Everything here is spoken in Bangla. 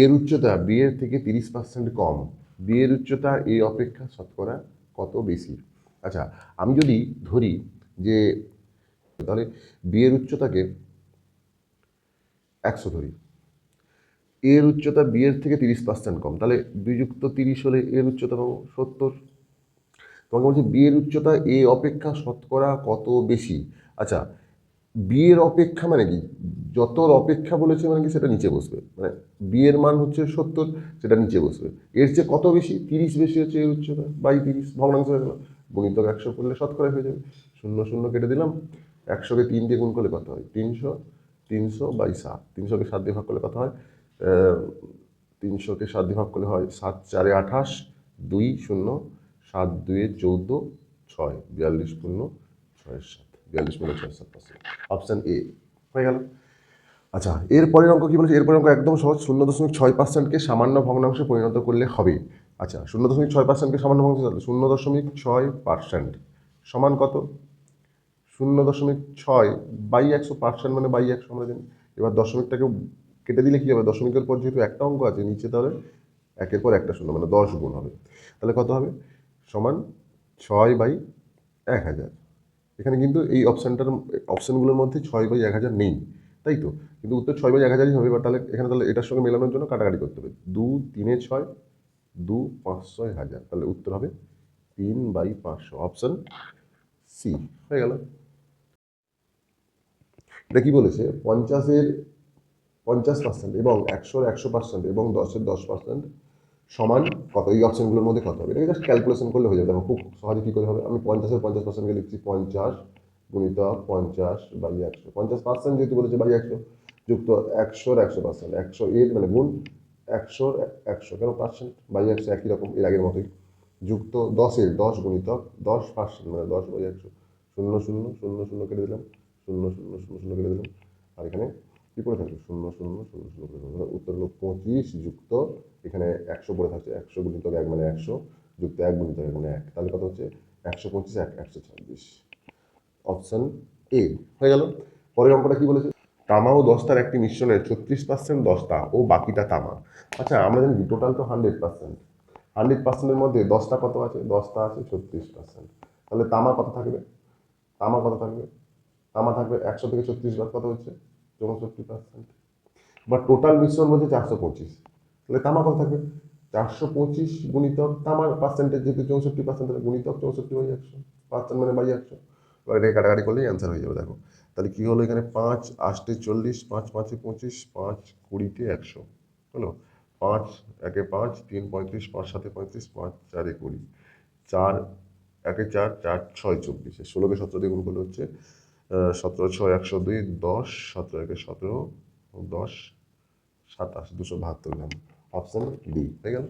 এর উচ্চতা বি এর থেকে 30% কম, বি এর উচ্চতা এ অপেক্ষা শতকরা কত বেশি? আচ্ছা, আমি যদি ধরি যে তাহলে বি এর উচ্চতাকে 100 ধরি, এর উচ্চতা বি এর থেকে 30% কম, তাহলে বিযুক্ত 30 হলে এর উচ্চতা পাবো 70। তোমাকে বলছি বি এর উচ্চতা এ অপেক্ষা শতকরা কত বেশি। আচ্ছা, বি এর অপেক্ষা মানে কি, যত অপেক্ষা বলেছে মানে কি সেটা নিচে বসবে, মানে বি এর মান হচ্ছে 70, সেটা নিচে বসবে। এর চেয়ে কত বেশি, 30 বেশি হচ্ছে এর উচ্চতা, বাই 30 ভগ্নাংশ হয়ে গেল, গুণিতক 100 করলে শতকরা হয়ে যাবে। শূন্য শূন্য কেটে দিলাম, 100কে 3 দিয়ে গুণ করলে কত হয় 300, 300 বাই 7, 300কে 7 দিয়ে ভাগ করলে কত হয়, 300কে 7 দিয়ে ভাগ করলে হয় 7 4 28, 2 0, 7 2 14, 6 42 পূর্ণ 6 7, 42 পূর্ণ 6 7%। অপশান এ হয়ে গেল। আচ্ছা, এর পরের অঙ্ক কি বলেছে, এর পরের অঙ্ক একদম সহজ, 0.6%কে সামান্য ভগ্নাংশে পরিণত করলে হবে। আচ্ছা, 0.6%কে সামান্য ভগ্নাংশে, 0.6% সমান কত, 0.6 বাই 100%, মানে বাই 100 আমরা জানি। এবার দশমিকটাকে কেটে দিলে কি হবে, দশমিকের পর যেহেতু একটা অঙ্ক আছে নিচে, তাহলে একের পর একটা শূন্য, মানে 10 গুণ হবে, তাহলে কত হবে, সমান 6/1000। এখানে কিন্তু এই অপশানগুলোর মধ্যে 6/1000 নেই, তাই তো, কিন্তু উত্তর 6/1000ই হবে। এবার তাহলে এখানে তাহলে এটার সঙ্গে মেলানোর জন্য কাটাকাটি করতে হবে, 2 3 6, 2 5 6 1000, তাহলে উত্তর হবে 3/500, অপশান সি হয়ে গেল। এটা কি বলেছে, 50% এবং 100% এবং 10% সমান কত, এই অপশনগুলোর মধ্যে কত হবে, এটাকে জাস্ট ক্যালকুলেশন করলে হয়ে যাবে। দেখো খুব সহজে কী করে হবে, আমি 50%কে লিখছি 50 গুণিতক 50/100, 50% যেহেতু বলেছে বাই 100, যুক্ত 100% 100 এর মানে গুণ 100 কেন পার্সেন্ট, বাই 100 একই রকম এর আগের মতোই, যুক্ত 10 গুণিতক 10% মানে 10/100, 0 0 0 0 কেটে দিলাম, 0 0 0 0 কেটে দিলাম, আর এখানে কি করে থাকবে 0 0 0 0 করে থাকবে, উত্তর হলো 25 যুক্ত এখানে 100 পড়ে থাকছে, 100 গুণিতক 1 মানে 100, যুক্ত 1 গুণিতক 1 মানে 1, তাহলে কত হচ্ছে 125 1 126, অপশন এ হয়ে গেল। পরের অঙ্কটা কি বলেছে, তামা ও দস্তার একটি মিশ্রণের 36% দস্তা ও বাকিটা তামা। আচ্ছা, আমরা জানি টোটাল তো 100%, 100%-এর মধ্যে দস্তা কত আছে, দস্তা আছে 36%, তাহলে তামা কত থাকবে, তামা কত থাকবে, তামা থাকবে 100 থেকে 36 বাদ কত হচ্ছে 64%, বা টোটাল মিশ্রণ বলছে 425, তাহলে তামা কত থাকবে 425 গুণিতক তামার পার্সেন্টেজ যেহেতু 64%, তাহলে গুণিতক 64/100, মানে বাই 100, এবার এটাকে কাটাকাটি করলেই অ্যান্সার হয়ে যাবে। দেখো তাহলে কি হলো, এখানে 5 8 40, 5 5 25, 5 20 100 হলো, 5 1 5, 3 35, 5 7 35, 5 4 20, 4 1 4, 4 6 24, 16কে 17 দিয়ে গুণ করলে হচ্ছে 17 6 102, 10 17 1 17, 10 27, 272 গ্রাম, অপশন ডি হয়ে গেল।